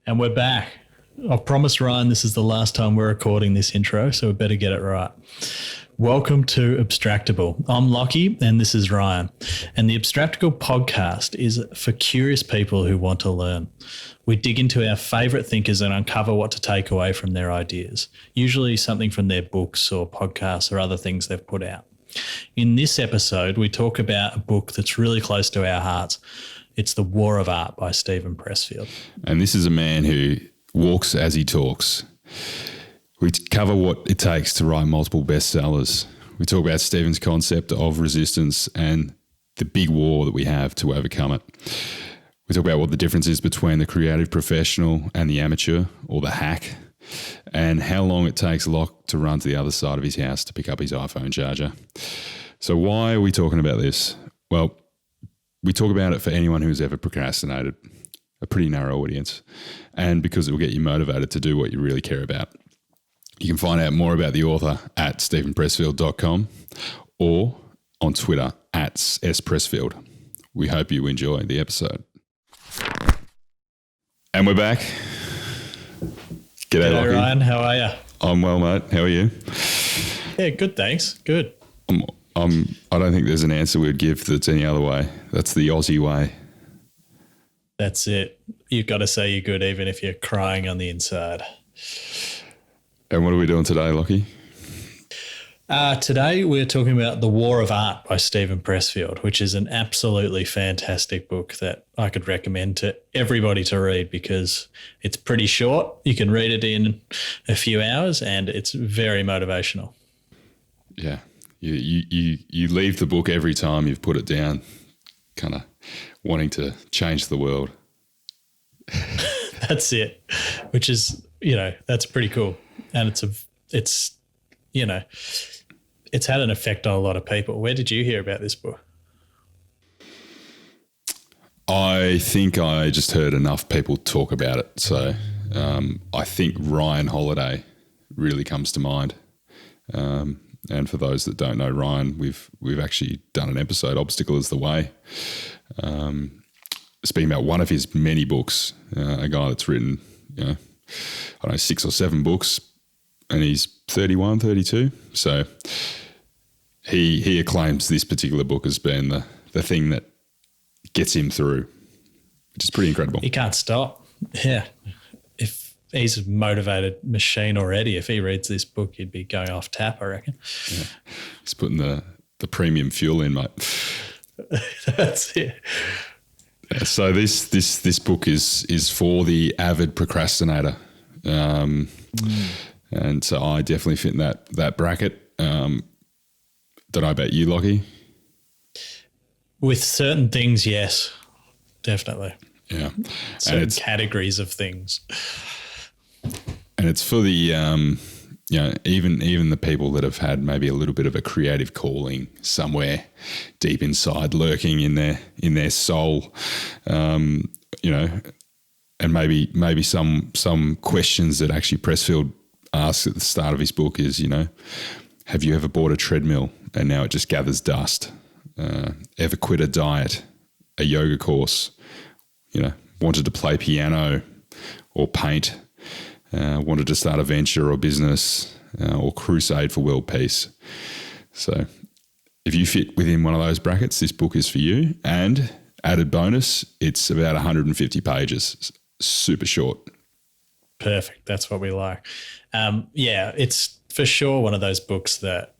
And we're back. I've promised Ryan this is the last time we're recording this intro, so we better get it right. Welcome to Abstractable. I'm Lachie and this is Ryan. And the Abstractable Podcast is for curious people who want to learn. We dig into our favourite thinkers and uncover what to take away from their ideas, usually something from their books or podcasts or other things they've put out. In this episode, we talk about a book that's really close to our hearts. It's The War of Art by Steven Pressfield. And this is a man who walks as he talks. We cover what it takes to write multiple bestsellers. We talk about Steven's concept of resistance and the big war that we have to overcome it. We talk about what the difference is between the creative professional and the amateur or the hack, and how long it takes Lach to run to the other side of his house to pick up his iPhone charger. So why are we talking about this? Well, we talk about it for anyone who's ever procrastinated, a pretty narrow audience, and because it will get you motivated to do what you really care about. You can find out more about the author at stevenpressfield.com or on Twitter at @spressfield. We hope you enjoy the episode. And we're back. G'day, Lachie. Ryan. How are you? I'm well, mate. How are you? Yeah, good, thanks. Good. I don't think there's an answer we'd give that's any other way. That's the Aussie way. That's it. You've got to say you're good even if you're crying on the inside. And what are we doing today, Lachie? Today we're talking about The War of Art by Steven Pressfield, which is an absolutely fantastic book that I could recommend to everybody to read because it's pretty short. You can read it in a few hours and it's very motivational. Yeah. You leave the book every time you've put it down, kind of wanting to change the world. That's it, which is, that's pretty cool. And it's had an effect on a lot of people. Where did you hear about this book? I think I just heard enough people talk about it. So I think Ryan Holiday really comes to mind. And for those that don't know Ryan, we've actually done an episode, Obstacle is the Way, speaking about one of his many books, a guy that's written, 6 or 7 books, and he's 31, 32. So he acclaims this particular book as being the thing that gets him through, which is pretty incredible. He can't stop. Yeah. If he's a motivated machine already, if he reads this book, he'd be going off tap, I reckon. Yeah. He's putting the premium fuel in, mate. That's it. Yeah, so this book is for the avid procrastinator. And so I definitely fit in that bracket. Don't know about you, Lachie? With certain things, yes, definitely. Yeah. Certain categories of things. And it's for the, even the people that have had maybe a little bit of a creative calling somewhere deep inside, lurking in their soul, and maybe some questions that actually Pressfield asks at the start of his book is, have you ever bought a treadmill and now it just gathers dust? Ever quit a diet, a yoga course, wanted to play piano or paint, wanted to start a venture or business or crusade for world peace. So if you fit within one of those brackets, this book is for you. And added bonus, it's about 150 pages, super short. Perfect. That's what we like. It's for sure one of those books that,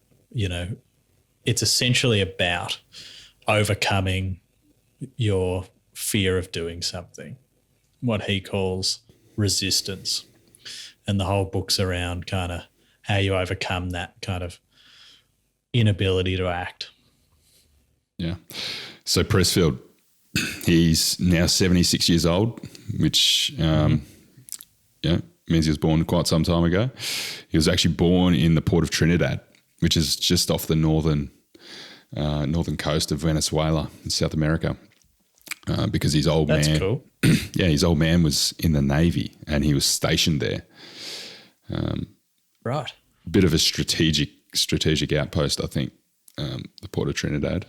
it's essentially about overcoming your fear of doing something, what he calls resistance. And the whole book's around kind of how you overcome that kind of inability to act. Yeah. So Pressfield, he's now 76 years old, which means he was born quite some time ago. He was actually born in the port of Trinidad, which is just off the northern coast of Venezuela in South America, because his old man. That's cool. Yeah, his old man was in the Navy and he was stationed there. Right. Bit of a strategic outpost, I think, the port of Trinidad.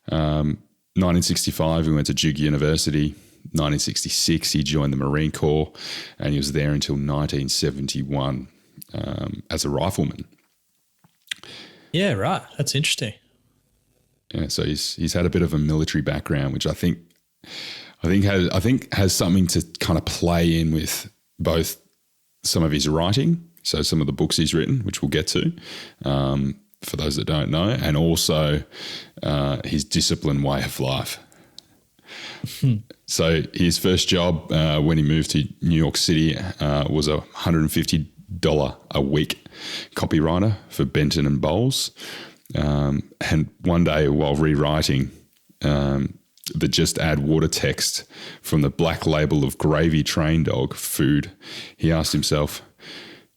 1965, he went to Duke University, 1966, he joined the Marine Corps, and he was there until 1971 as a rifleman. Yeah, right. That's interesting. Yeah, so he's had a bit of a military background, which I think has something to kind of play in with both some of his writing, so some of the books he's written, which we'll get to, for those that don't know, and also his disciplined way of life. So his first job when he moved to New York City was a $150 a week copywriter for Benton and Bowles. And one day while rewriting the just add water text from the black label of gravy train dog food, he asked himself,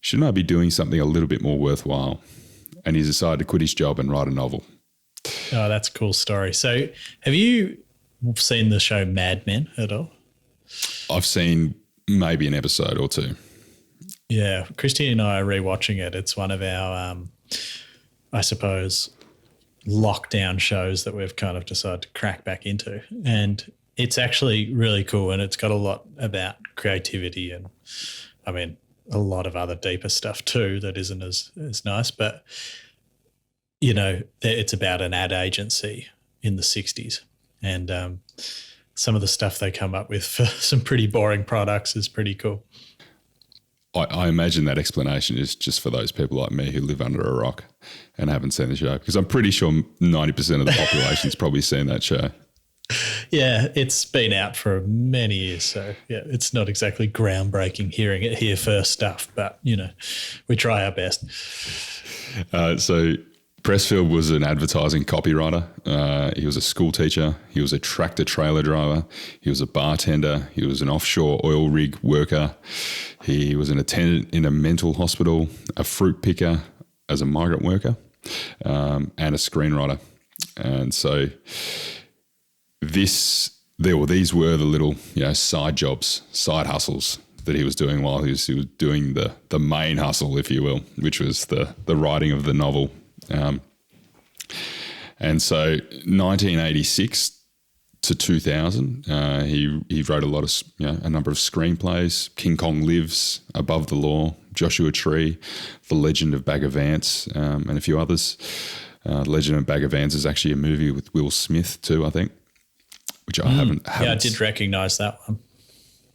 shouldn't I be doing something a little bit more worthwhile? And he decided to quit his job and write a novel. Oh, that's a cool story. So have you seen the show Mad Men at all? I've seen maybe an episode or two. Yeah, Christine and I are rewatching it. It's one of our, I suppose, lockdown shows that we've kind of decided to crack back into. And it's actually really cool, and it's got a lot about creativity and, I mean, a lot of other deeper stuff too that isn't as nice. But, you know, it's about an ad agency in the 60s. And some of the stuff they come up with for some pretty boring products is pretty cool. I imagine that explanation is just for those people like me who live under a rock and haven't seen the show, because I'm pretty sure 90% of the population's probably seen that show. Yeah, it's been out for many years. So, yeah, it's not exactly groundbreaking hearing it here first stuff, but, you know, we try our best. So Pressfield was an advertising copywriter. He was a school teacher. He was a tractor trailer driver. He was a bartender. He was an offshore oil rig worker. He was an attendant in a mental hospital, a fruit picker as a migrant worker, and a screenwriter. And so these were the little, side jobs, side hustles that he was doing while he was doing the main hustle, if you will, which was the writing of the novel. And so 1986 to 2000, he wrote a lot of, a number of screenplays: King Kong Lives, Above the Law, Joshua Tree, The Legend of Bagger Vance, and a few others. The Legend of Bagger Vance is actually a movie with Will Smith too, I think, which I haven't. Yeah, I did recognise that one.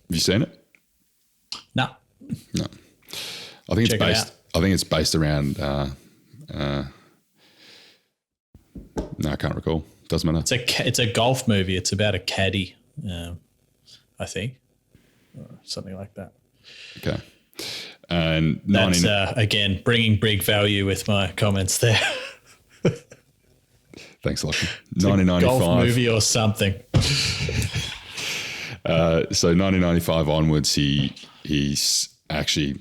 Have you seen it? No. I think it's based around. No, I can't recall. Doesn't matter. It's a golf movie. It's about a caddy, I think, or something like that. Okay. And that's again bringing big value with my comments there. Thanks, Lachie. 1995 golf movie or something. So 1995 onwards, he's actually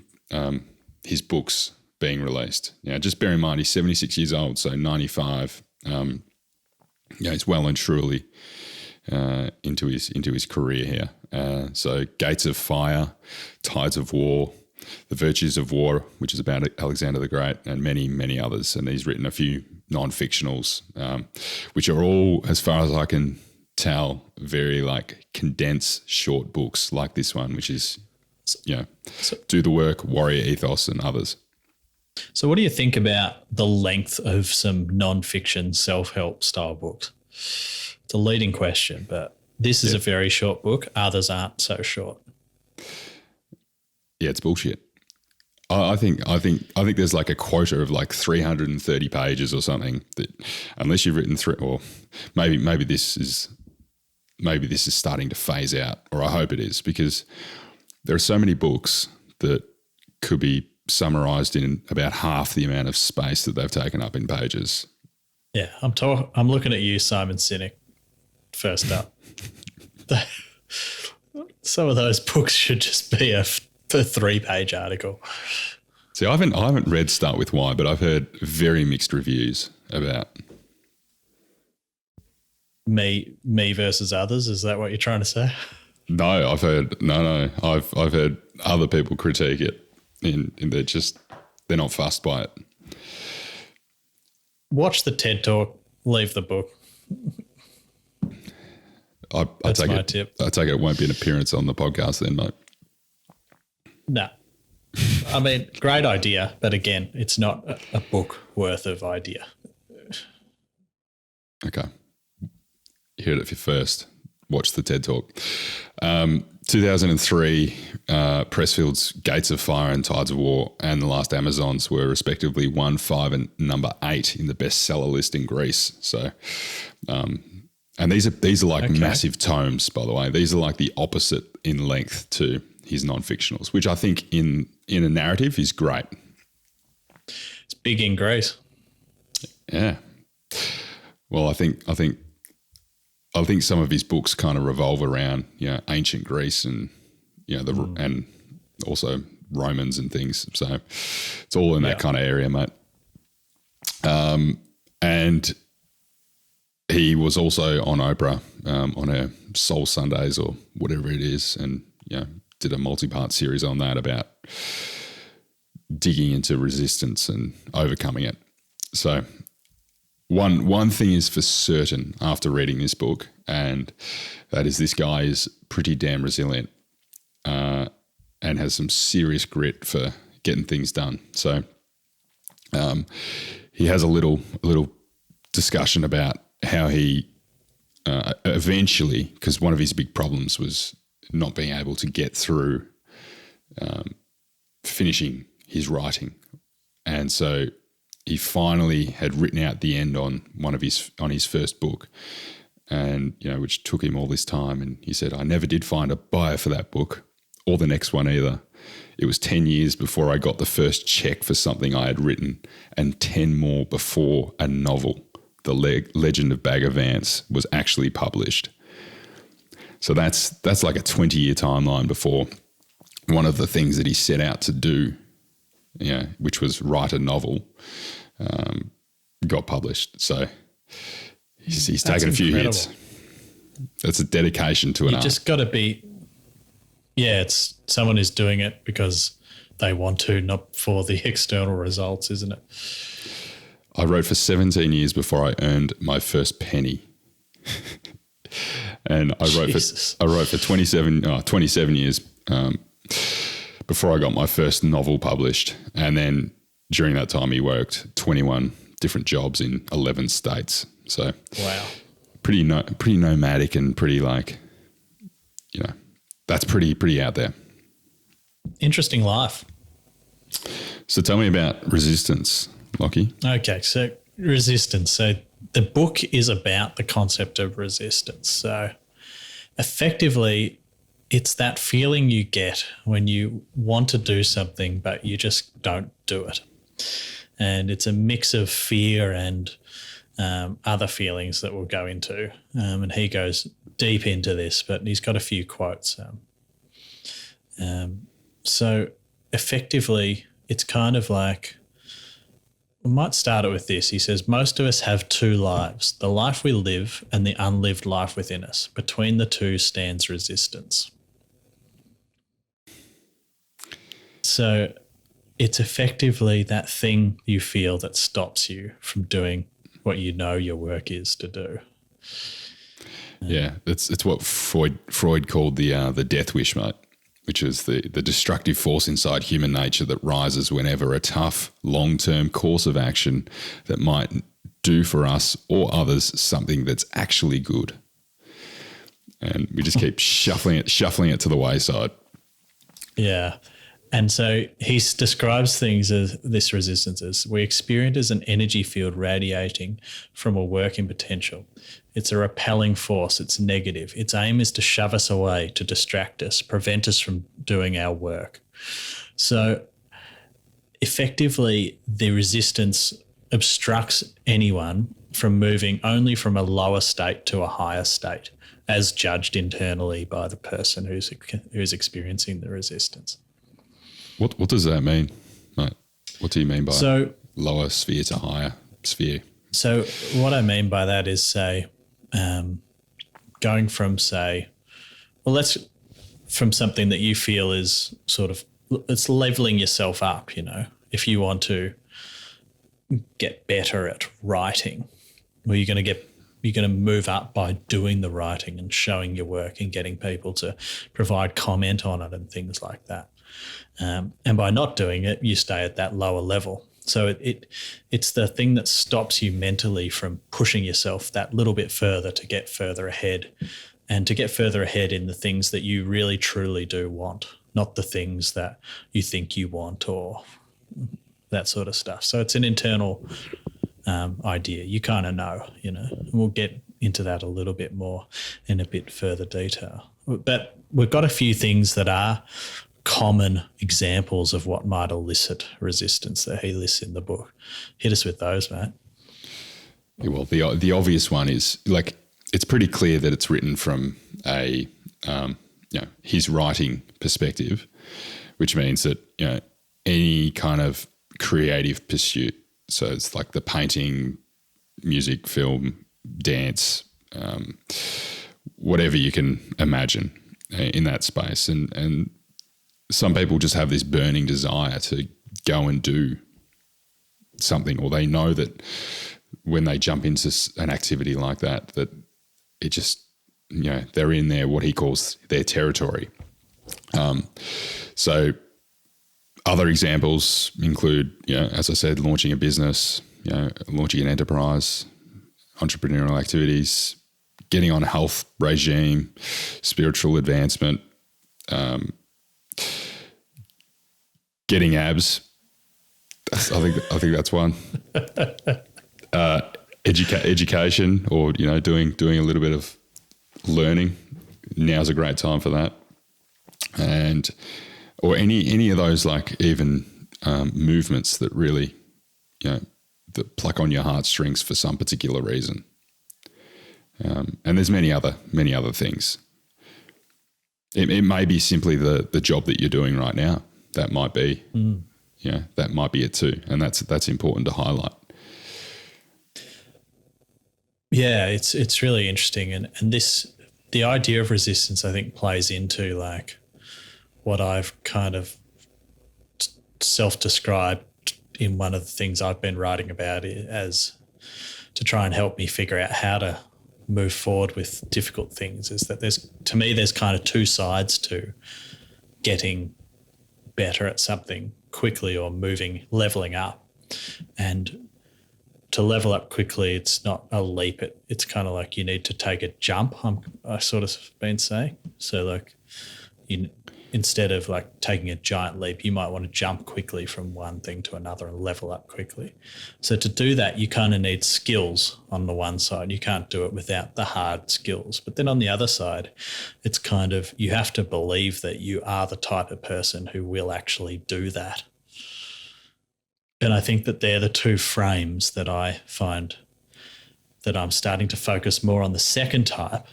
his books being released. Just bear in mind he's 76 years old, so 95. He's well and truly into his career here. So Gates of Fire, Tides of War, The Virtues of War, which is about Alexander the Great, and many, many others. And he's written a few non-fictionals, which are all, as far as I can tell, very condensed short books like this one, which is, Do the Work, Warrior Ethos, and others. So what do you think about the length of some non-fiction self-help style books? It's a leading question, but this is a very short book. Others aren't so short. Yeah, it's bullshit. I think there's a quota of 330 pages or something that, unless you've written through, or maybe this is starting to phase out, or I hope it is, because there are so many books that could be summarized in about half the amount of space that they've taken up in pages. Yeah, I'm looking at you, Simon Sinek, first up. Some of those books should just be a 3-page article. See, I haven't read Start With Why, but I've heard very mixed reviews about me versus others. Is that what you're trying to say? No, I've heard other people critique it. And they're not fussed by it. Watch the TED Talk, leave the book. That's my tip. I take it won't be an appearance on the podcast then, mate. No. I mean, great idea, but again, it's not a book worth of idea. Okay. You heard it for first. Watch the TED Talk. 2003, Pressfield's Gates of Fire and Tides of War and The Last Amazons were respectively 1, 5 and number 8 in the bestseller list in Greece. So, and these are like massive tomes, by the way. These are like the opposite in length to his non-fictionals, which I think in a narrative is great. It's big in Greece. Yeah. Well, I think some of his books kind of revolve around, ancient Greece and, and also Romans and things. So it's all in that kind of area, mate. And he was also on Oprah on her Soul Sundays or whatever it is, and did a multi-part series on that about digging into resistance and overcoming it. So one thing is for certain after reading this book, and that is this guy is pretty damn resilient and has some serious grit for getting things done. So he has a little discussion about how he eventually, because one of his big problems was not being able to get through finishing his writing. And so he finally had written out the end on his first book, and which took him all this time. And he said, I never did find a buyer for that book or the next one either. It was 10 years before I got the first check for something I had written, and 10 more before a novel, The Legend of Bagger Vance, was actually published. So that's like a 20-year timeline before one of the things that he set out to do, which was write a novel, got published. So he's taken a few hits. That's a dedication to an art. You just got to be, it's someone who's doing it because they want to, not for the external results, isn't it? I wrote for 17 years before I earned my first penny. And I wrote for 27 years before I got my first novel published. And then during that time, he worked 21 different jobs in 11 states. So wow, pretty nomadic and pretty that's pretty out there. Interesting life. So tell me about resistance, Lockie. Okay, so resistance. So the book is about the concept of resistance. So effectively, it's that feeling you get when you want to do something, but you just don't do it. And it's a mix of fear and other feelings that we'll go into. And he goes deep into this, but he's got a few quotes. So effectively, it's kind of like, we might start it with this. He says, most of us have two lives, the life we live and the unlived life within us. Between the two stands resistance. So it's effectively that thing you feel that stops you from doing what you know your work is to do. Yeah, it's what Freud called the death wish, mate, which is the destructive force inside human nature that rises whenever a tough, long-term course of action that might do for us or others something that's actually good. And we just keep shuffling it to the wayside. Yeah. And so he describes things as this resistance as we experience as an energy field radiating from a working potential. It's a repelling force. It's negative. Its aim is to shove us away, to distract us, prevent us from doing our work. So effectively, the resistance obstructs anyone from moving only from a lower state to a higher state, as judged internally by the person who's experiencing the resistance. What does that mean, mate? What do you mean by lower sphere to higher sphere? So what I mean by that is, say, going from, from something that you feel is sort of, it's leveling yourself up, if you want to get better at writing, well, you're going to get You're going to move up by doing the writing and showing your work and getting people to provide comment on it and things like that. And by not doing it, you stay at that lower level. So it's the thing that stops you mentally from pushing yourself that little bit further to get further ahead, and to get further ahead in the things that you really truly do want, not the things that you think you want or that sort of stuff. So it's an internal idea. You kind of know, we'll get into that a little bit more in a bit further detail. But we've got a few things that are common examples of what might elicit resistance that he lists in the book. Hit us with those, mate. Yeah, well, the obvious one is, like, it's pretty clear that it's written from a his writing perspective, which means that any kind of creative pursuit, so it's like the painting, music, film, dance, whatever you can imagine in that space, and some people just have this burning desire to go and do something, or they know that when they jump into an activity like that, that it just, they're in their, what he calls their territory. So other examples include, as I said, launching a business, launching an enterprise, entrepreneurial activities, getting on a health regime, spiritual advancement, getting abs. I think that's one. Education, or doing a little bit of learning. Now's a great time for that, or any of those, like, even movements that really that pluck on your heartstrings for some particular reason. And there's many other things. It may be simply the job that you're doing right now. That might be, that might be it too, and that's important to highlight. Yeah, it's really interesting, and the idea of resistance, I think, plays into, like, what I've kind of self-described in one of the things I've been writing about as to try and help me figure out how to move forward with difficult things, is that there's kind of two sides to getting better at something quickly or leveling up. And to level up quickly, it's not a leap. It's kind of like you need to take a jump, I sort of been saying. So, like, instead of, like, taking a giant leap, you might want to jump quickly from one thing to another and level up quickly. So to do that, you kind of need skills on the one side. You can't do it without the hard skills. But then on the other side, it's kind of, you have to believe that you are the type of person who will actually do that. And I think that they're the two frames that I find that I'm starting to focus more on the second type,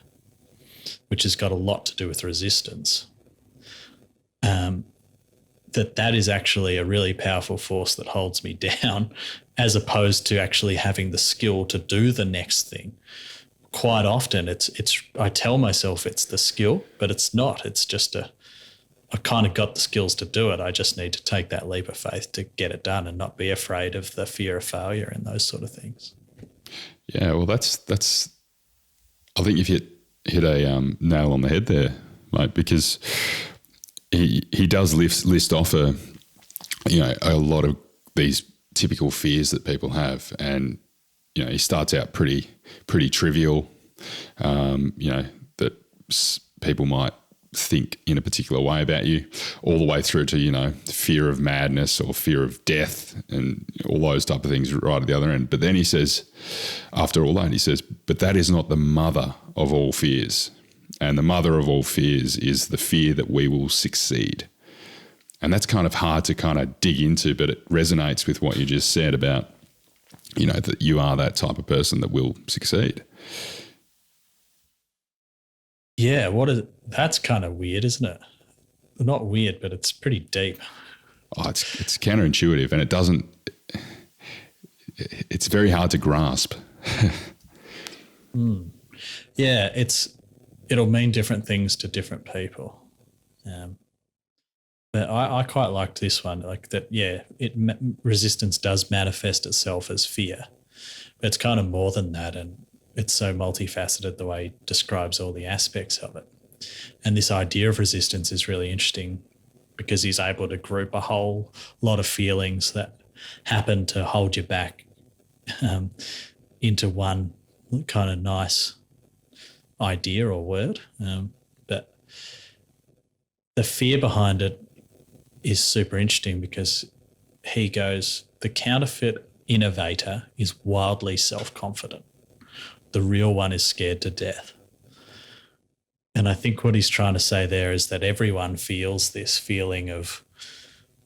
which has got a lot to do with resistance. That is actually a really powerful force that holds me down, as opposed to actually having the skill to do the next thing. Quite often I tell myself it's the skill, but it's not. It's just I kind of got the skills to do it. I just need to take that leap of faith to get it done and not be afraid of the fear of failure and those sort of things. Yeah, well, that's. I think you've hit a nail on the head there, mate, because he does list off a lot of these typical fears that people have, and he starts out pretty trivial. That people might think in a particular way about you, all the way through to fear of madness or fear of death and all those type of things right at the other end. But then he says, after all that, he says, but that is not the mother of all fears. And the mother of all fears is the fear that we will succeed. And that's kind of hard to kind of dig into, but it resonates with what you just said about, that you are that type of person that will succeed. Yeah, that's kind of weird, isn't it? Not weird, but it's pretty deep. Oh, it's counterintuitive, and it's very hard to grasp. Yeah, it'll mean different things to different people. But I quite liked this one, like that. Yeah, resistance does manifest itself as fear, but it's kind of more than that, and it's so multifaceted the way he describes all the aspects of it. And this idea of resistance is really interesting because he's able to group a whole lot of feelings that happen to hold you back into one kind of nice idea or word. But the fear behind it is super interesting because he goes, the counterfeit innovator is wildly self-confident. The real one is scared to death. And I think what he's trying to say there is that everyone feels this feeling of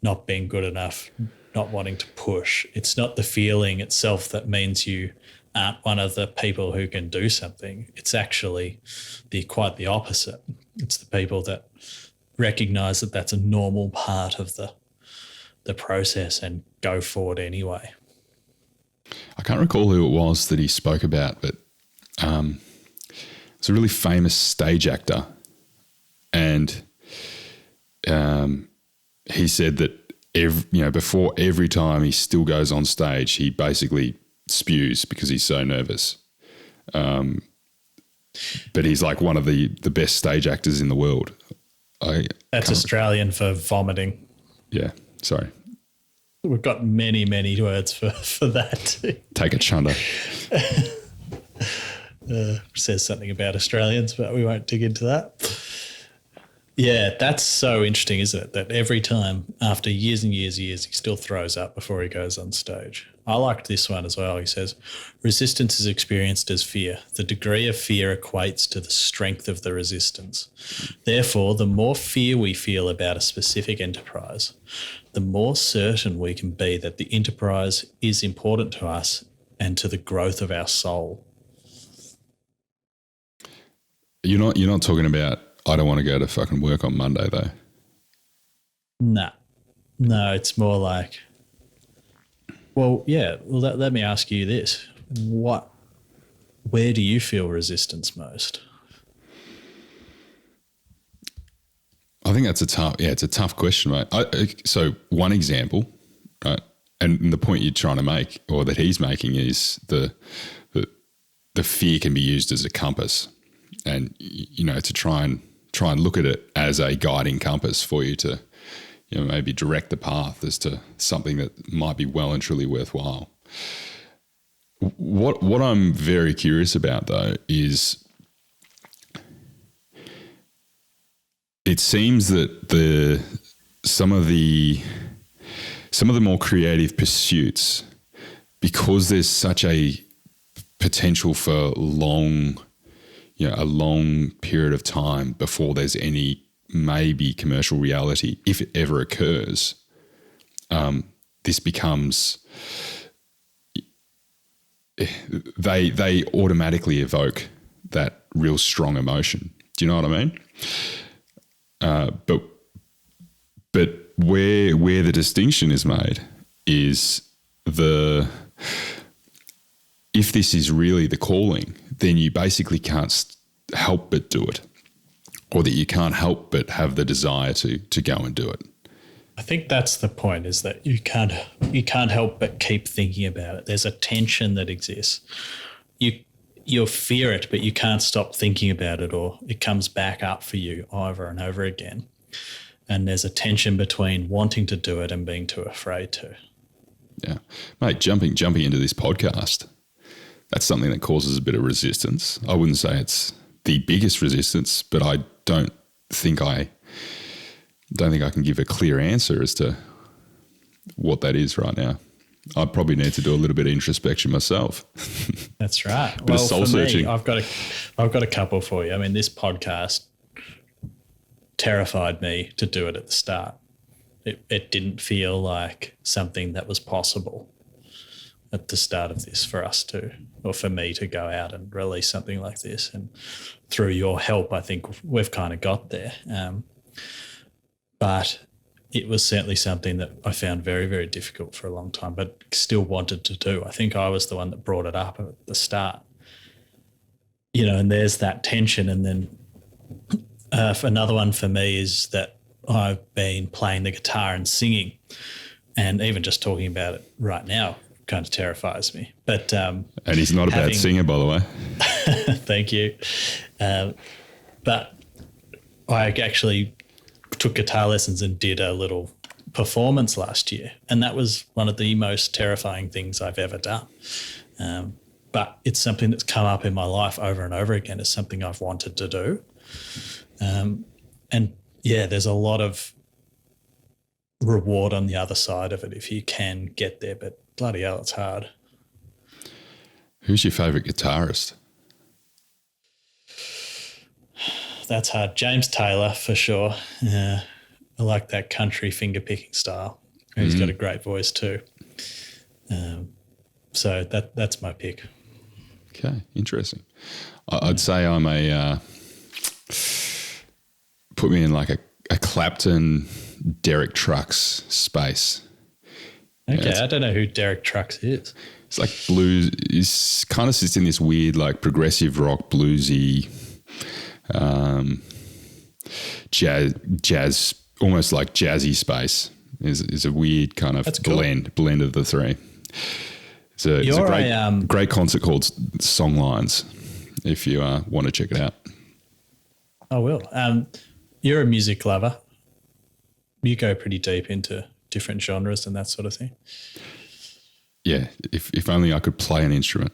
not being good enough, not wanting to push. It's not the feeling itself that means you aren't one of the people who can do something. It's actually quite the opposite. It's the people that recognize that that's a normal part of the process and go forward anyway. I can't recall who it was that he spoke about, but it's a really famous stage actor, and he said that before every time he still goes on stage, he basically spews because he's so nervous. But he's like one of the best stage actors in the world. That's Australian for vomiting. Yeah, sorry. We've got many, many words for that. Take a chunder. Says something about Australians, but we won't dig into that. Yeah, that's so interesting, isn't it? That every time, after years and years and years, he still throws up before he goes on stage. I liked this one as well. He says, resistance is experienced as fear. The degree of fear equates to the strength of the resistance. Therefore, the more fear we feel about a specific enterprise, the more certain we can be that the enterprise is important to us and to the growth of our soul. You're not talking about, I don't want to go to fucking work on Monday though. No, it's more like, let me ask you this. Where do you feel resistance most? I think it's a tough question, right? So one example, right? And the point you're trying to make, or that he's making, is the fear can be used as a compass, and to try and look at it as a guiding compass for you to, maybe direct the path as to something that might be well and truly worthwhile. What I'm very curious about though is, it seems that some of the more creative pursuits, because there's such a potential for a long period of time before there's any maybe commercial reality, if it ever occurs, this becomes, they automatically evoke that real strong emotion. Do you know what I mean? But where the distinction is made is if this is really the calling, then you basically can't help but do it, or that you can't help but have the desire to go and do it. I think that's the point, is that you can't help but keep thinking about it. There's a tension that exists. You'll fear it, but you can't stop thinking about it, or it comes back up for you over and over again. And there's a tension between wanting to do it and being too afraid to. Yeah. Mate, jumping into this podcast, that's something that causes a bit of resistance. I wouldn't say it's the biggest resistance, but I don't think I can give a clear answer as to what that is right now. I probably need to do a little bit of introspection myself. That's right. Bit of soul searching. I've got a couple for you. I mean, this podcast terrified me to do it at the start. It didn't feel like something that was possible at the start of this for us to, or for me to go out and release something like this. And through your help, I think we've kind of got there. But it was certainly something that I found very, very difficult for a long time, but still wanted to do. I think I was the one that brought it up at the start, and there's that tension. And then another one for me is that I've been playing the guitar and singing, and even just talking about it right now kind of terrifies me. But and he's not a bad singer, by the way. Thank you. But I actually took guitar lessons and did a little performance last year, and that was one of the most terrifying things I've ever done. But it's something that's come up in my life over and over again as something I've wanted to do. And yeah, there's a lot of reward on the other side of it if you can get there, but bloody hell, it's hard. Who's your favourite guitarist? That's hard. James Taylor for sure. I like that country finger picking style. He's got a great voice too. So that's my pick. Okay, interesting. I'd say I'm put me in like a Clapton, Derek Trucks space. Okay, I don't know who Derek Trucks is. It's like blues. He kind of sits in this weird like progressive rock, bluesy, jazz, almost like jazzy space. Is a weird kind of blend of the three. It's a great concert called Songlines. If you want to check it out, I will. You're a music lover. You go pretty deep into different genres and that sort of thing. Yeah, if only I could play an instrument.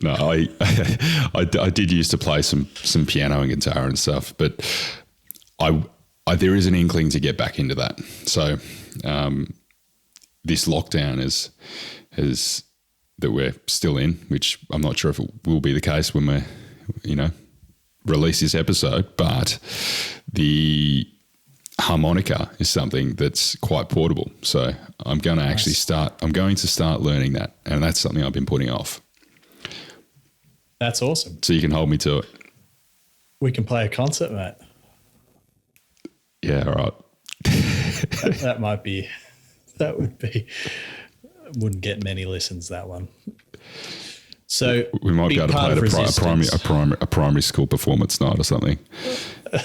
No, I did used to play some piano and guitar and stuff, but I there is an inkling to get back into that. So this lockdown is that we're still in, which I'm not sure if it will be the case when we release this episode, but the harmonica is something that's quite portable. So I'm going to start learning that, and that's something I've been putting off. That's awesome. So you can hold me to it. We can play a concert, mate. Yeah, all right. Wouldn't get many listens, that one. So we might be able to play a primary school performance night or something.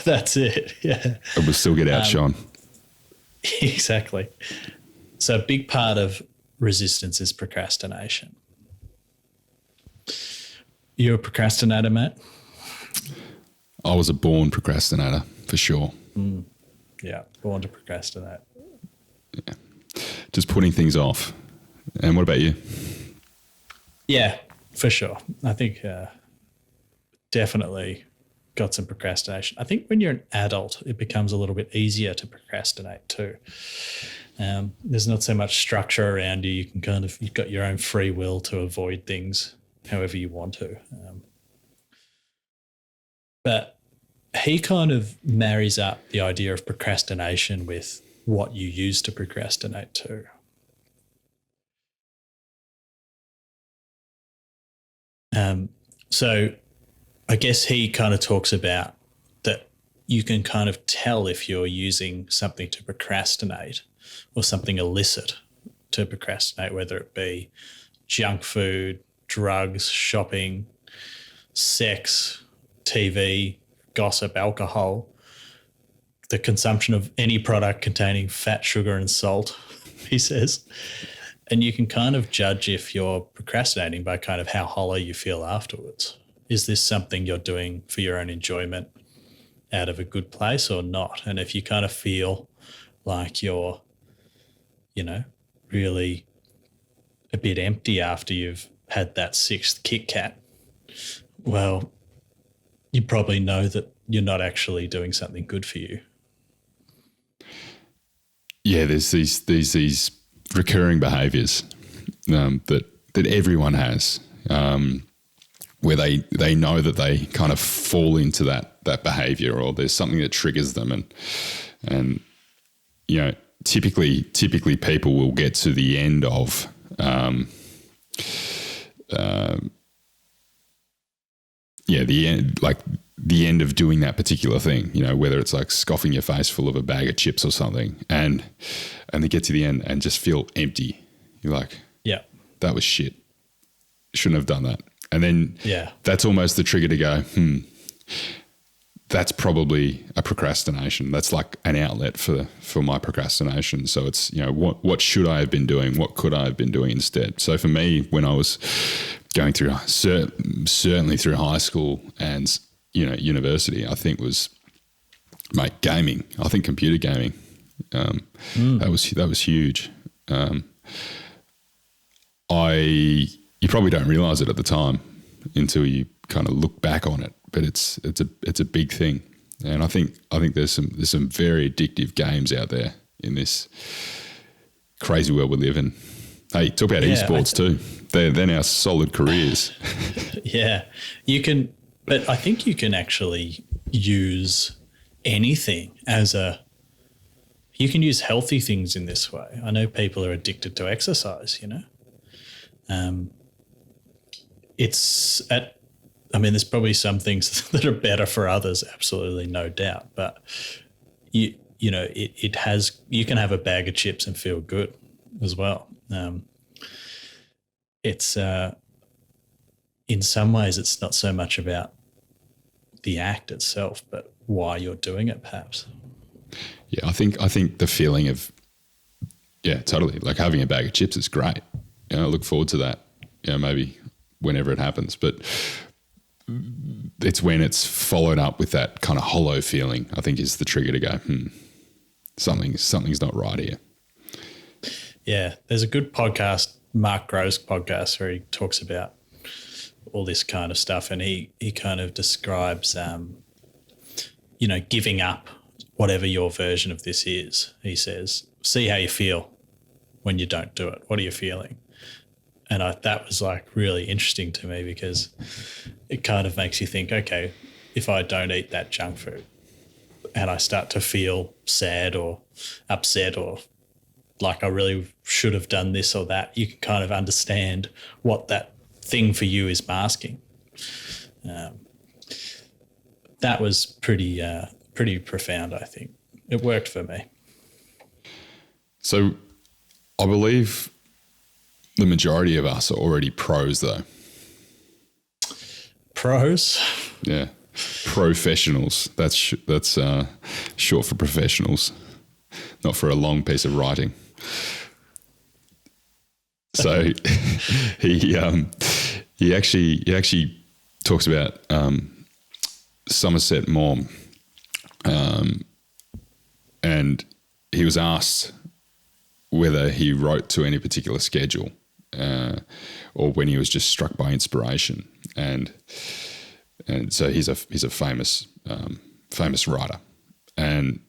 That's it, yeah. And we'll still get outshone. Exactly. So a big part of resistance is procrastination. You're a procrastinator, Matt? I was a born procrastinator, for sure. Yeah, born to procrastinate. Yeah. Just putting things off. And what about you? Yeah, for sure. I think definitely got some procrastination. I think when you're an adult, it becomes a little bit easier to procrastinate too. There's not so much structure around you. You can you've got your own free will to avoid things however you want to. But he kind of marries up the idea of procrastination with what you use to procrastinate too. So I guess he kind of talks about that you can kind of tell if you're using something to procrastinate or something illicit to procrastinate, whether it be junk food, drugs, shopping, sex, TV, gossip, alcohol, the consumption of any product containing fat, sugar, and salt, he says. And you can kind of judge if you're procrastinating by kind of how hollow you feel afterwards. Is this something you're doing for your own enjoyment out of a good place or not? And if you kind of feel like you're, really a bit empty after you've had that sixth Kit Kat, well, you probably know that you're not actually doing something good for you. Yeah, there's these recurring behaviours that everyone has, where they know that they kind of fall into that behaviour, or there's something that triggers them, and typically people will get to the end of the end of doing that particular thing, whether it's like scoffing your face full of a bag of chips or something, and they get to the end and just feel empty. You're like, yeah, that was shit. Shouldn't have done that. And then that's almost the trigger to go, that's probably a procrastination. That's like an outlet for my procrastination. So it's, what should I have been doing? What could I have been doing instead? So for me, when I was going through, certainly through high school and, university, I think was, gaming. I think computer gaming. That was huge. You probably don't realize it at the time until you kind of look back on it, but it's a big thing. And I think there's some very addictive games out there in this crazy world we live in. Hey, talk about esports too. They're now solid careers. Yeah, you can, but I think you can actually use anything you can use healthy things in this way. I know people are addicted to exercise, there's probably some things that are better for others, absolutely, no doubt. But you can have a bag of chips and feel good as well. It's in some ways it's not so much about the act itself, but why you're doing it, perhaps. Yeah, I think the feeling of, totally, like having a bag of chips is great. I look forward to that. Maybe whenever it happens, but it's when it's followed up with that kind of hollow feeling, I think, is the trigger to go, something's not right here. Yeah, there's a good podcast, Mark Grove's podcast, where he talks about all this kind of stuff, and he kind of describes, giving up whatever your version of this is. He says, see how you feel when you don't do it. What are you feeling? And that was like really interesting to me, because it kind of makes you think, okay, if I don't eat that junk food and I start to feel sad or upset or like I really should have done this or that, you can kind of understand what that thing for you is masking. That was pretty profound, I think. It worked for me. So I believe the majority of us are already pros, though. Pros? Yeah. Professionals. That's short for professionals, not for a long piece of writing. So he actually talks about Somerset Maugham, and he was asked whether he wrote to any particular schedule or when he was just struck by inspiration, and so he's a famous writer, and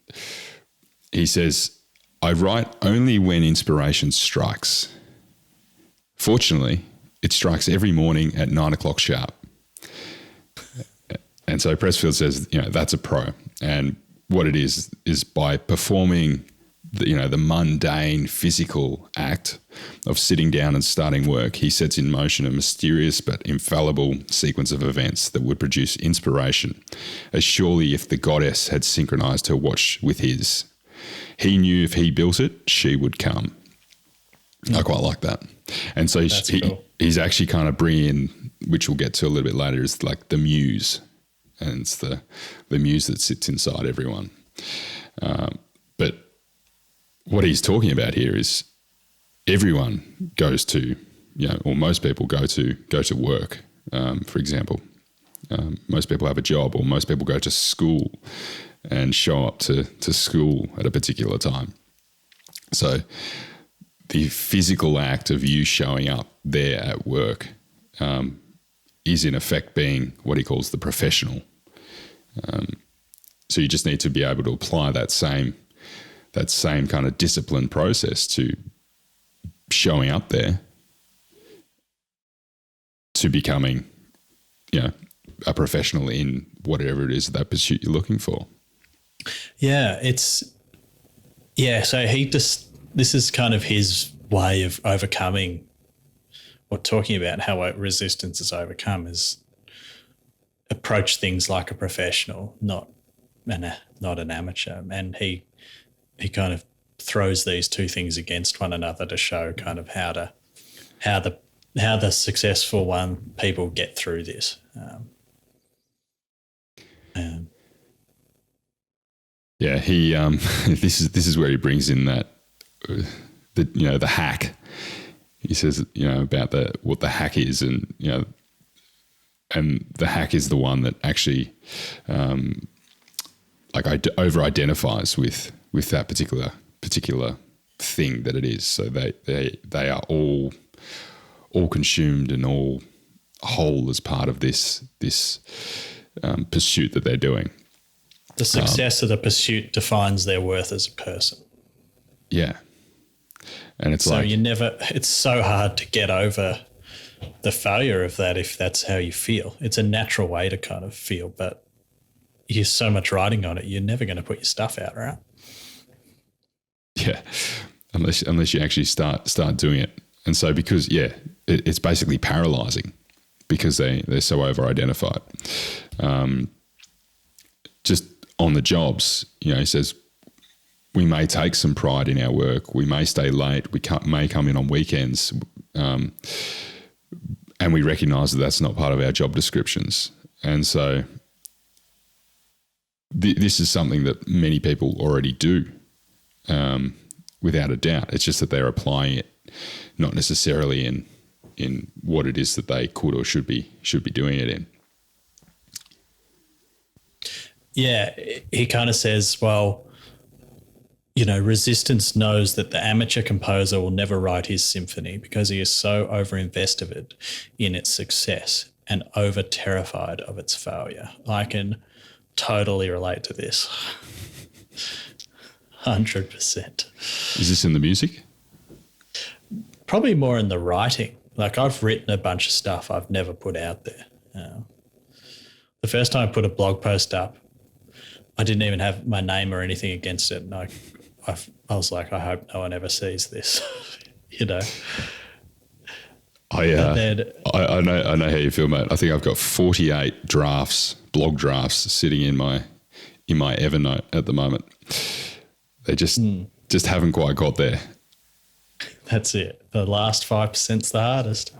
he says, I write only when inspiration strikes. Fortunately, it strikes every morning at 9 o'clock sharp. And so Pressfield says, that's a pro. And what it is by performing the mundane physical act of sitting down and starting work, he sets in motion a mysterious but infallible sequence of events that would produce inspiration, as surely if the goddess had synchronized her watch with his. He knew if he built it, she would come. I quite like that. And so he's actually kind of bringing in, which we'll get to a little bit later, is like the muse. And it's the muse that sits inside everyone. But what he's talking about here is everyone goes to, or most people go to work, for example. Most people have a job, or most people go to school and show up to school at a particular time. So the physical act of you showing up there at work is in effect being what he calls the professional. So you just need to be able to apply that same kind of discipline process to showing up there, to becoming, a professional in whatever it is that pursuit you're looking for. Yeah, so this is kind of his way of overcoming, or talking about how resistance is overcome, is approach things like a professional, not an amateur. And he kind of throws these two things against one another to show kind of how the successful people get through this. Yeah, he this is where he brings in that the hack. He says about what the hack is, and and the hack is the one that actually over identifies with that particular thing that it is. So they are all consumed and all whole as part of this pursuit that they're doing. The success of the pursuit defines their worth as a person. Yeah. And it's it's so hard to get over the failure of that if that's how you feel. It's a natural way to kind of feel, but you're so much riding on it, you're never going to put your stuff out, right? Yeah. Unless you actually start doing it. And so because, it's basically paralyzing because they're so over-identified. Just on the jobs, he says, we may take some pride in our work. We may stay late. We may come in on weekends. And we recognise that that's not part of our job descriptions. And so this is something that many people already do, without a doubt. It's just that they're applying it not necessarily in what it is that they could or should be doing it in. Yeah, he kind of says, well, Resistance knows that the amateur composer will never write his symphony because he is so over-invested in its success and over-terrified of its failure. I can totally relate to this. 100%. Is this in the music? Probably more in the writing. Like, I've written a bunch of stuff I've never put out there. The first time I put a blog post up, I didn't even have my name or anything against it. And I was like, I hope no one ever sees this, I know how you feel, mate. I think I've got 48 blog drafts sitting in my Evernote at the moment. They just haven't quite got there. That's it. The last 5%'s the hardest.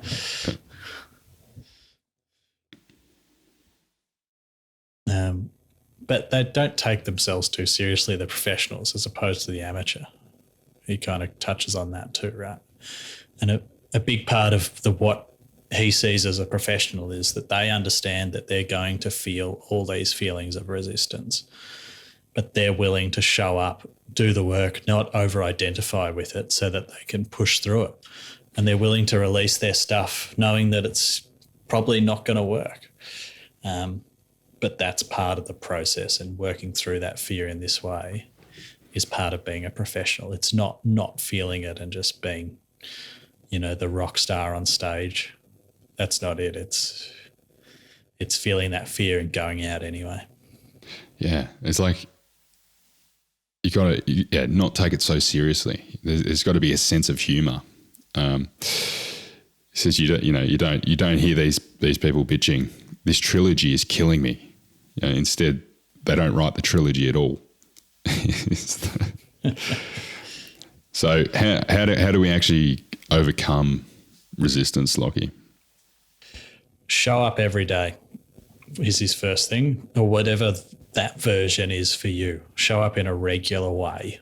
But they don't take themselves too seriously, the professionals, as opposed to the amateur. He kind of touches on that too, right? And a big part of what he sees as a professional is that they understand that they're going to feel all these feelings of resistance, but they're willing to show up, do the work, not over-identify with it so that they can push through it. And they're willing to release their stuff knowing that it's probably not going to work. But that's part of the process, and working through that fear in this way is part of being a professional. It's not feeling it and just being, the rock star on stage. That's not it. It's feeling that fear and going out anyway. Yeah, it's like you got to not take it so seriously. There's got to be a sense of humour. He says you don't hear these people bitching, this trilogy is killing me. Instead, they don't write the trilogy at all. So how do we actually overcome resistance, Lockie? Show up every day is his first thing, or whatever that version is for you. Show up in a regular way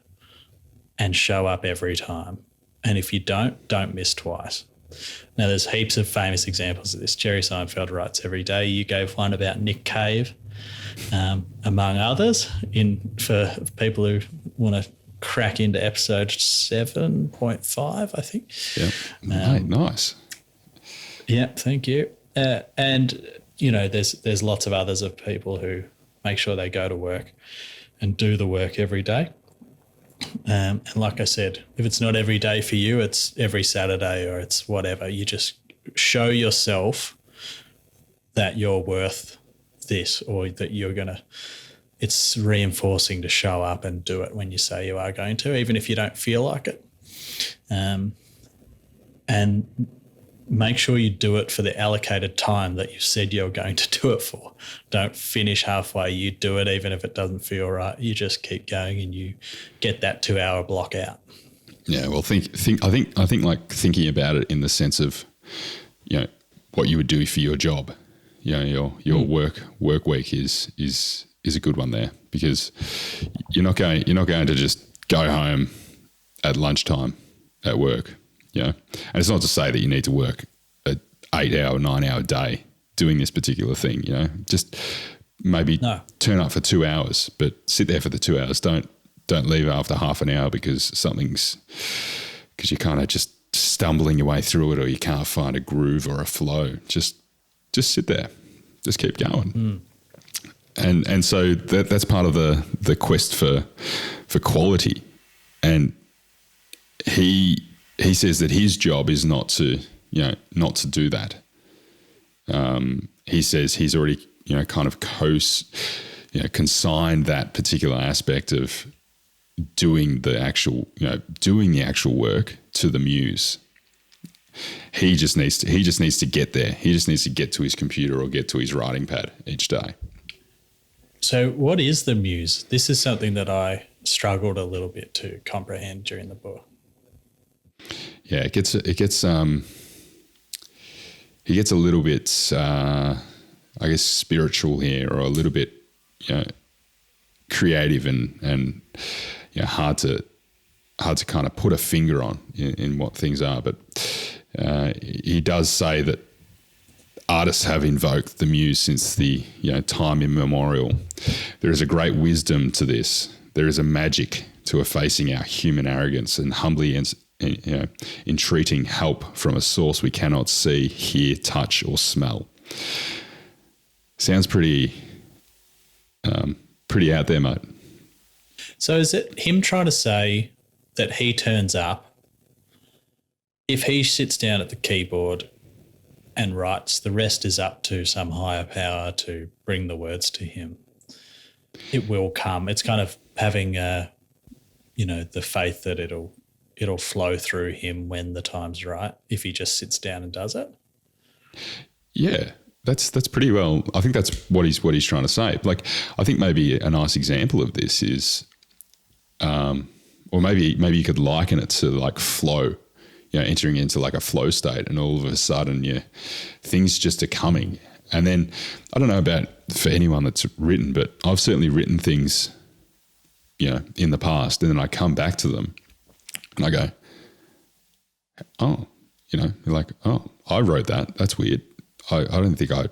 and show up every time. And if you don't miss twice. Now, there's heaps of famous examples of this. Jerry Seinfeld writes every day. You gave one about Nick Cave, among others, for people who want to crack into episode 7.5, I think. Yeah, nice. Yeah, thank you. And, there's lots of others of people who make sure they go to work and do the work every day. And like I said, if it's not every day for you, it's every Saturday or it's whatever. You just show yourself that you're worth this, or that you're going to – it's reinforcing to show up and do it when you say you are going to, even if you don't feel like it. And make sure you do it for the allocated time that you said you're going to do it for. Don't finish halfway. You do it even if it doesn't feel right. You just keep going and you get that 2-hour block out. Yeah, well, I think like thinking about it in the sense of, what you would do for your job. Your work week is is a good one there, because you're not going to just go home at lunchtime at work, and it's not to say that you need to work an 8-hour, 9-hour day doing this particular thing, just maybe turn up for 2 hours, but sit there for the 2 hours. Don't leave after half an hour because you're kind of just stumbling your way through it, or you can't find a groove or a flow. Just sit there, just keep going. And so that's part of the quest for quality. And he says that his job is not to do that. He says he's already kind of consigned that particular aspect of doing the actual work to the muse. He just needs to get there. He just needs to get to his computer or get to his writing pad each day. So what is the muse? This is something that I struggled a little bit to comprehend during the book. Yeah, he gets a little bit, I guess, spiritual here, or a little bit, creative and hard to kind of put a finger on in what things are. But he does say that artists have invoked the muse since the time immemorial. There is a great wisdom to this. There is a magic to effacing our human arrogance and humbly entreating help from a source we cannot see, hear, touch, or smell. Sounds pretty out there, mate. So is it him trying to say that he turns up, if he sits down at the keyboard and writes, the rest is up to some higher power to bring the words to him? It will come. It's kind of having, the faith that it'll flow through him when the time's right, if he just sits down and does it. Yeah, that's pretty well. I think that's what he's trying to say. Like, I think maybe a nice example of this is, or maybe you could liken it to like flow. Entering into like a flow state, and all of a sudden, things just are coming. And then I don't know about for anyone that's written, but I've certainly written things, in the past, and then I come back to them and I go, oh, like, oh, I wrote that. That's weird. I don't think I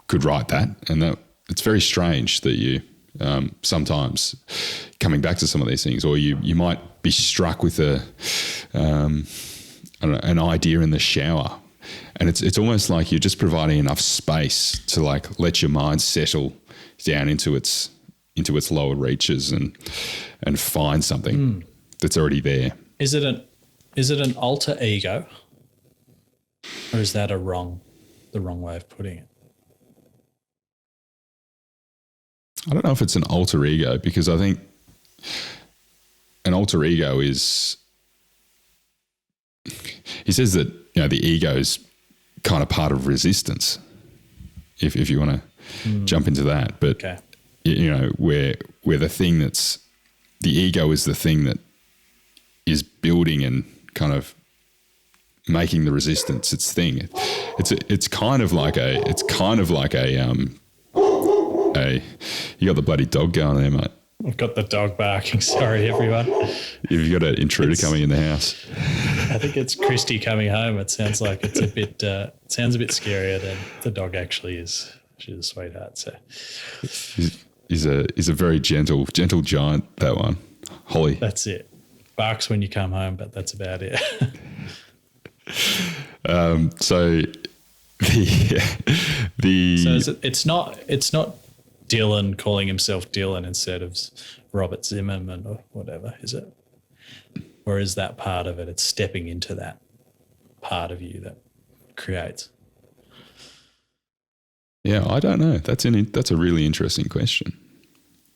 could write that. And that it's very strange that you sometimes coming back to some of these things, or you might be struck with an idea in the shower, and it's almost like you're just providing enough space to like let your mind settle down into its lower reaches and find something that's already there. Is it an alter ego, or is that the wrong way of putting it? I don't know if it's an alter ego, because I think an alter ego is, he says that, the ego is kind of part of resistance, if you want to jump into that. But, okay. Where the thing the ego is the thing that is building and kind of making the resistance its thing. It's kind of like a you got the bloody dog going there, mate. I've got the dog barking. Sorry, everyone. You've got an intruder coming in the house. I think it's Christy coming home. It sounds like it's a bit scarier than the dog actually is. She's a sweetheart. So he's a very gentle giant, that one. Holly. That's it. Barks when you come home, but that's about it. So it's not Dylan calling himself Dylan instead of Robert Zimmerman or whatever, is it? Or is that part of it? It's stepping into that part of you that creates. Yeah, I don't know. That's a really interesting question.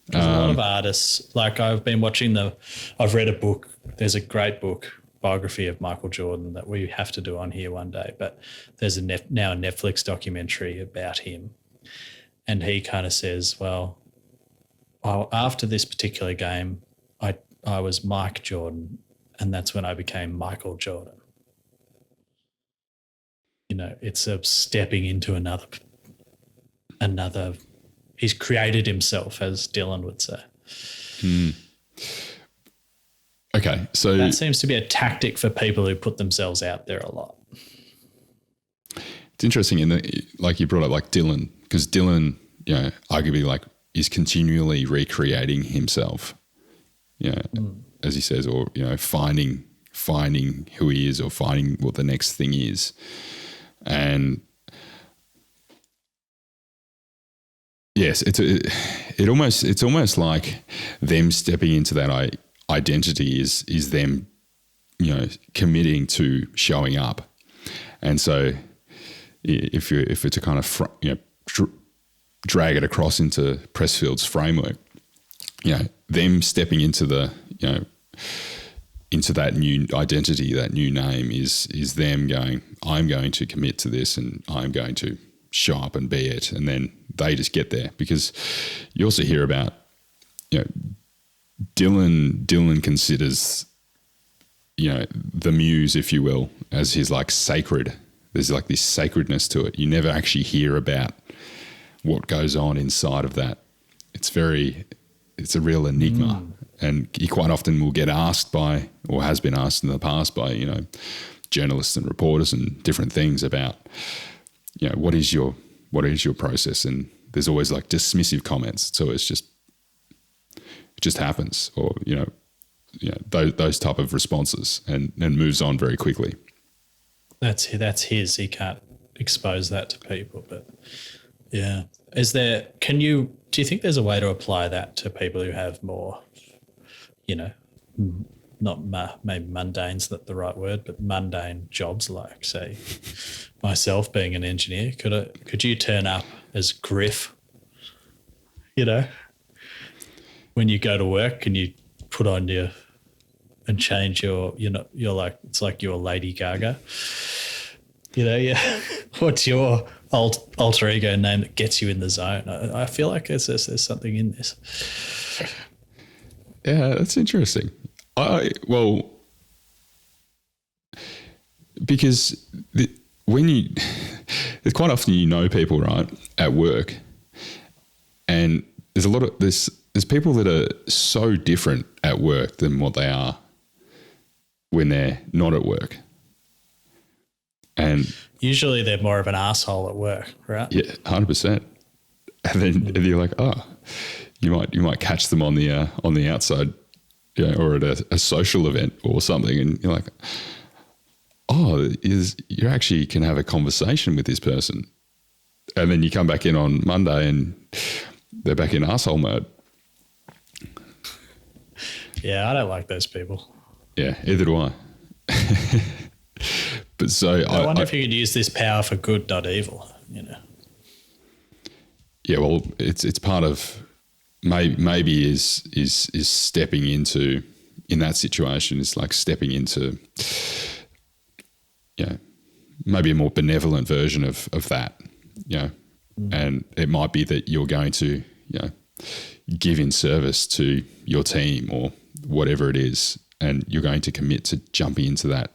There's a lot of artists. Like I've read a book. There's a great book, biography of Michael Jordan, that we have to do on here one day. But there's now a Netflix documentary about him. And he kind of says, well, after this particular game, I was Mike Jordan, and that's when I became Michael Jordan. It's a stepping into another he's created himself, as Dylan would say. Okay, so that seems to be a tactic for people who put themselves out there a lot. It's interesting in that, like you brought up, like Dylan, because Dylan, arguably like is continually recreating himself, as he says, or finding who he is or finding what the next thing is, and yes, it's almost like them stepping into that identity is them, committing to showing up, and so if it's to kind of drag it across into Pressfield's framework, them stepping into the into that new identity, that new name is them going, I'm going to commit to this and I'm going to show up and be it, and then they just get there. Because you also hear about, Dylan considers, the muse, if you will, as his like sacred. There's like this sacredness to it. You never actually hear about what goes on inside of that. It's a real enigma. And he quite often will get asked by, or has been asked in the past by, journalists and reporters and different things about, what is your process? And there's always like dismissive comments. So it just happens, or, those type of responses, and moves on very quickly. That's his. He can't expose that to people. But yeah, do you think there's a way to apply that to people who have more, not maybe mundane's not the right word, but mundane jobs, like say myself being an engineer? Could you turn up as Griff, when you go to work and you put on and change you're like, it's like you're Lady Gaga, what's your alter ego name that gets you in the zone? I feel like there's something in this. Yeah, that's interesting. Because it's quite often people, right, at work, and there's people that are so different at work than what they are when they're not at work. And usually they're more of an asshole at work, right? Yeah, 100%. And then you're like, you might catch them on the outside, or at a social event or something, and you're like, you actually can have a conversation with this person, and then you come back in on Monday and they're back in asshole mode. Yeah, I don't like those people. Yeah, either do I. But so I wonder if you could use this power for good, not evil. Yeah, well, it's part of maybe is stepping into, in that situation, is like stepping into, maybe a more benevolent version of that, and it might be that you're going to, give in service to your team or whatever it is, and you're going to commit to jumping into that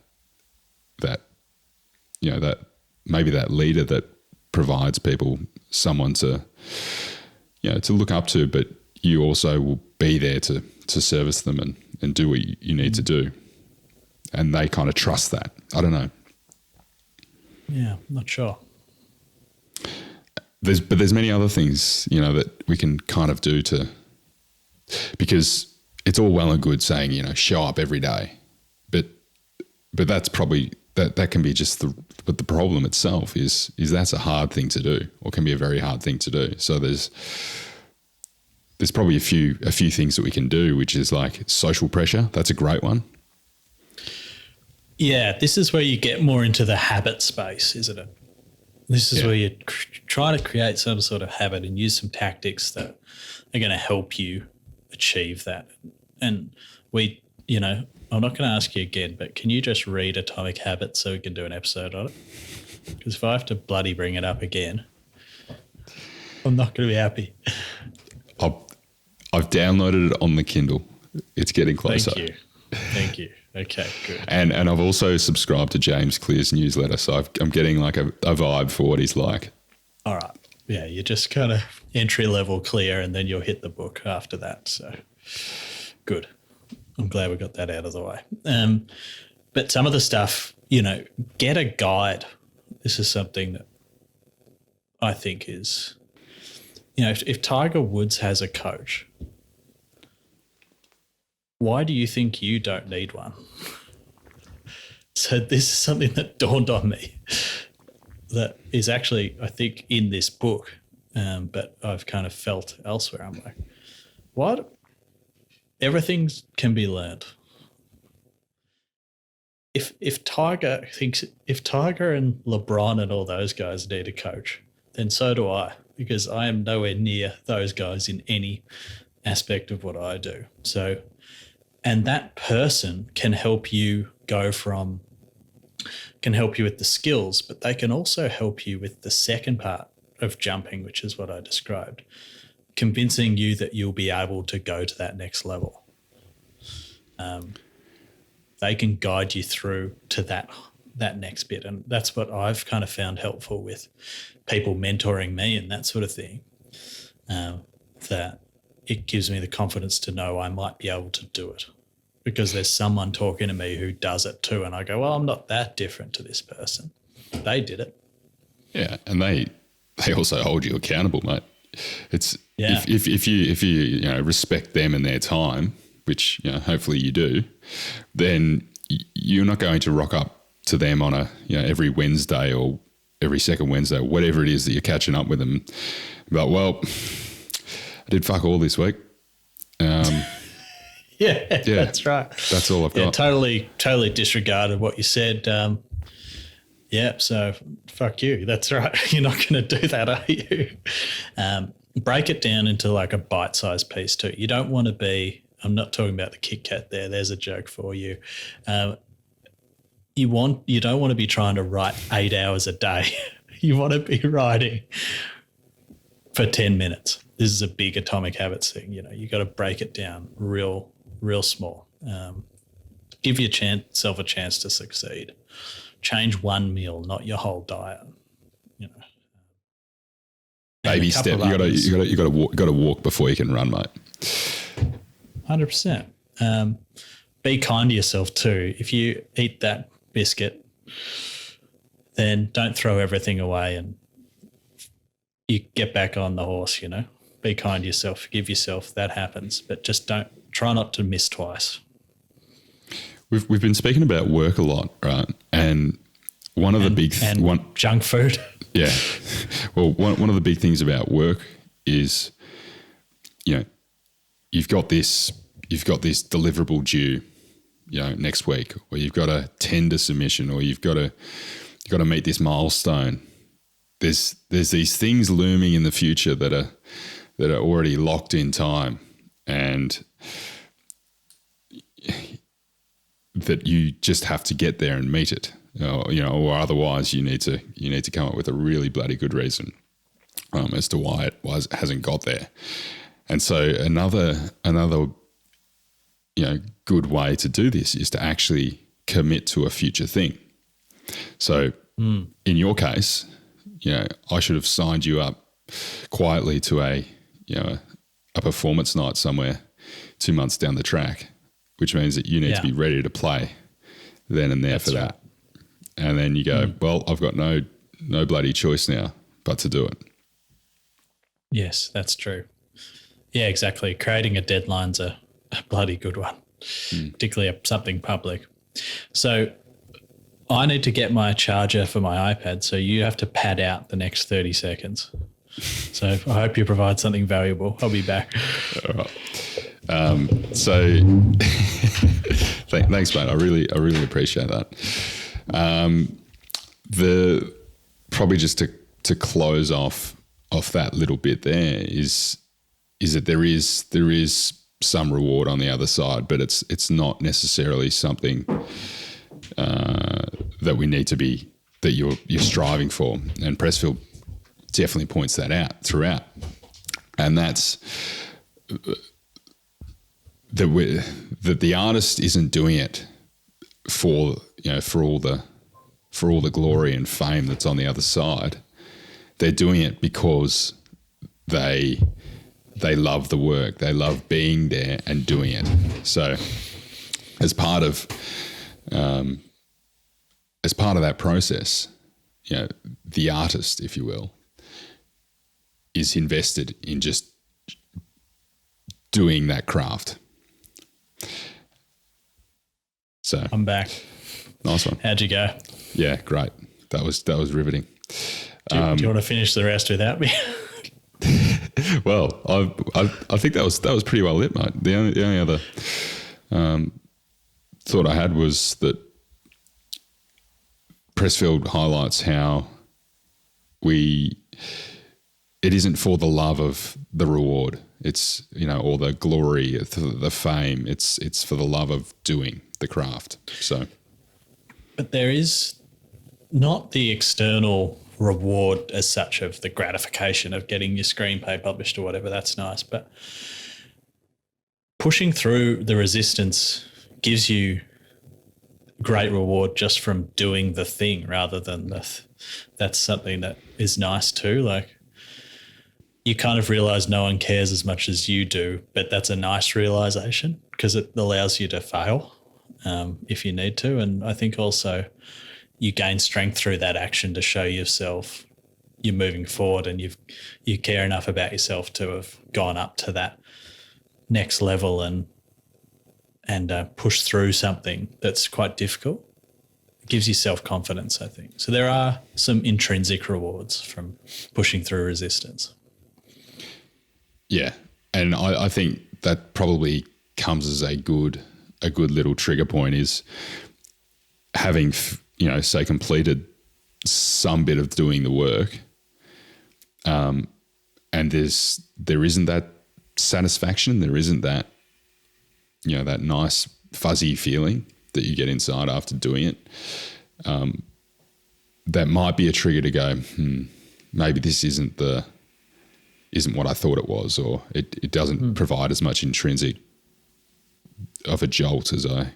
maybe that leader that provides people someone to look up to, but you also will be there to service them and do what you need to do. And they kind of trust that. I don't know. Yeah, not sure. There's many other things, that we can kind of do because it's all well and good saying, show up every day, but that's probably, that can be just but the problem itself is that's a hard thing to do, or can be a very hard thing to do. So there's probably a few things that we can do, which is like social pressure. That's a great one. Yeah, this is where you get more into the habit space, isn't it? This is where you try to create some sort of habit and use some tactics that are going to help you achieve that. And I'm not going to ask you again, but can you just read Atomic Habits so we can do an episode on it? Because if I have to bloody bring it up again, I'm not going to be happy. I've downloaded it on the Kindle. It's getting closer. Thank you. Okay, good. And I've also subscribed to James Clear's newsletter, so I'm getting like a vibe for what he's like. All right. you're just kind of entry level clear, and then you'll hit the book after that. So good. I'm glad we got that out of the way. But some of the stuff, get a guide. This is something that I think is, if Tiger Woods has a coach, why do you think you don't need one? So this is something that dawned on me that is actually, I think, in this book, but I've kind of felt elsewhere. I'm like, what? Everything can be learned. If Tiger and LeBron and all those guys need a coach, then so do I, because I am nowhere near those guys in any aspect of what I do. So, and that person can help you with the skills, but they can also help you with the second part of jumping, which is what I described, convincing you that you'll be able to go to that next level. They can guide you through to that next bit. And that's what I've kind of found helpful with people mentoring me and that sort of thing, that it gives me the confidence to know I might be able to do it because there's someone talking to me who does it too. And I go, well, I'm not that different to this person. They did it. Yeah. And they also hold you accountable, mate. It's if you respect them and their time, which hopefully you do, then you're not going to rock up to them on a every Wednesday or every second Wednesday, or whatever it is that you're catching up with them. But I did fuck all this week. Yeah, that's right. That's all I've got. Totally disregarded what you said. So fuck you. That's right. You're not going to do that, are you? Break it down into like a bite-sized piece too. You don't want to be, I'm not talking about the Kit Kat there. There's a joke for you. You don't want to be trying to write 8 hours a day. You want to be writing for 10 minutes. This is a big Atomic Habits thing. You got to break it down real small. Give yourself a chance to succeed. Change one meal, not your whole diet. Baby step. You got to walk before you can run, mate. 100%. Be kind to yourself too. If you eat that biscuit, then don't throw everything away and you get back on the horse. Be kind to yourself. Forgive yourself. That happens, but just try not to miss twice. We've been speaking about work a lot, right? And one of the junk food. Yeah. Well, one of the big things about work is, you've got this deliverable due, next week, or you've got a tender submission, or you've got to meet this milestone. There's these things looming in the future that are already locked in time, and that you just have to get there and meet it, or otherwise you need to come up with a really bloody good reason as to why it hasn't got there. And so another good way to do this is to actually commit to a future thing. So in your case, I should have signed you up quietly to a performance night somewhere 2 months down the track, which means that you need to be ready to play then and there. That's for that. Right. And then you go, well, I've got no bloody choice now but to do it. Yes, that's true. Yeah, exactly. Creating a deadline's a bloody good one, particularly something public. So I need to get my charger for my iPad, so you have to pad out the next 30 seconds. So I hope you provide something valuable. I'll be back. All right. Thanks, mate. I really appreciate that. Probably just to close off that little bit there is that there is some reward on the other side, but it's not necessarily something that we need to be, that you're striving for. And Pressfield definitely points that out throughout, and that's that the artist isn't doing it for all the glory and fame that's on the other side. they're doing it because they love the work. They love being there and doing it. So as part of that process, the artist, if you will, is invested in just doing that craft. So I'm back. Nice one. How'd you go? Yeah, great. That was riveting. Do you want to finish the rest without me? Well, I think that was pretty well lit, mate. The only other thought I had was that Pressfield highlights how it isn't for the love of the reward. It's, or the glory, the fame. It's for the love of doing the craft. So, but there is not the external reward as such of the gratification of getting your screenplay published or whatever. That's nice, but pushing through the resistance gives you great reward just from doing the thing rather than that's something that is nice too. Like, you kind of realize no one cares as much as you do, but that's a nice realization because it allows you to fail if you need to. And I think also you gain strength through that action to show yourself you're moving forward and you care enough about yourself to have gone up to that next level and push through something that's quite difficult. It gives you self-confidence, I think. So there are some intrinsic rewards from pushing through resistance. Yeah, and I think that probably comes as a good little trigger point is having, say, completed some bit of doing the work, and there isn't that satisfaction, there isn't that, that nice fuzzy feeling that you get inside after doing it. That might be a trigger to go, maybe this isn't what I thought it was, or it doesn't provide as much intrinsic of a jolt as I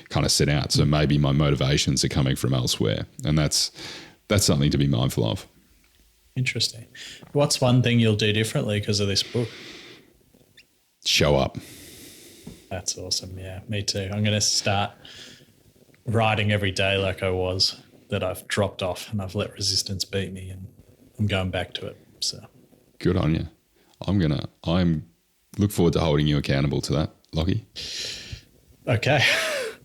kind of set out. So maybe my motivations are coming from elsewhere, and that's something to be mindful of. Interesting. What's one thing you'll do differently because of this book? Show up. That's awesome. Yeah, me too. I'm going to start writing every day like I was, that I've dropped off and I've let resistance beat me, and I'm going back to it. So good on you. I'm look forward to holding you accountable to that, Lockie. Okay.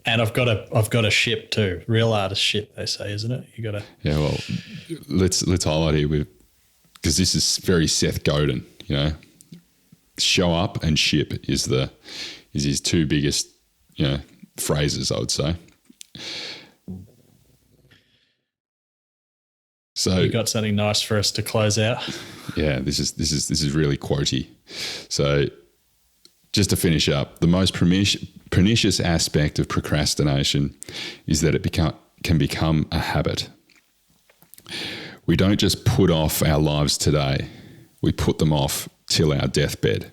And I've got a ship too. Real artist ship, they say, isn't it? You got to. Yeah. Well, let's highlight here because this is very Seth Godin. Show up and ship is his two biggest phrases, I would say. So you got something nice for us to close out? Yeah, this is really quotey. So just to finish up, the most pernicious aspect of procrastination is that it can become a habit. We don't just put off our lives today, we put them off till our deathbed.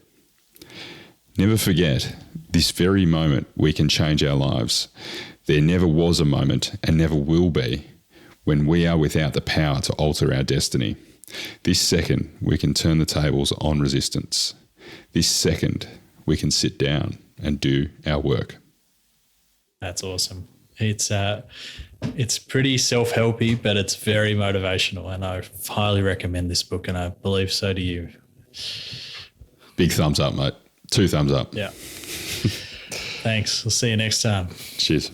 Never forget, this very moment we can change our lives. There never was a moment and never will be when we are without the power to alter our destiny. This second, we can turn the tables on resistance. This second, we can sit down and do our work. That's awesome. It's pretty self-helpy, but it's very motivational, and I highly recommend this book, and I believe so do you. Big thumbs up, mate. 2 thumbs up. Yeah. Thanks. We'll see you next time. Cheers.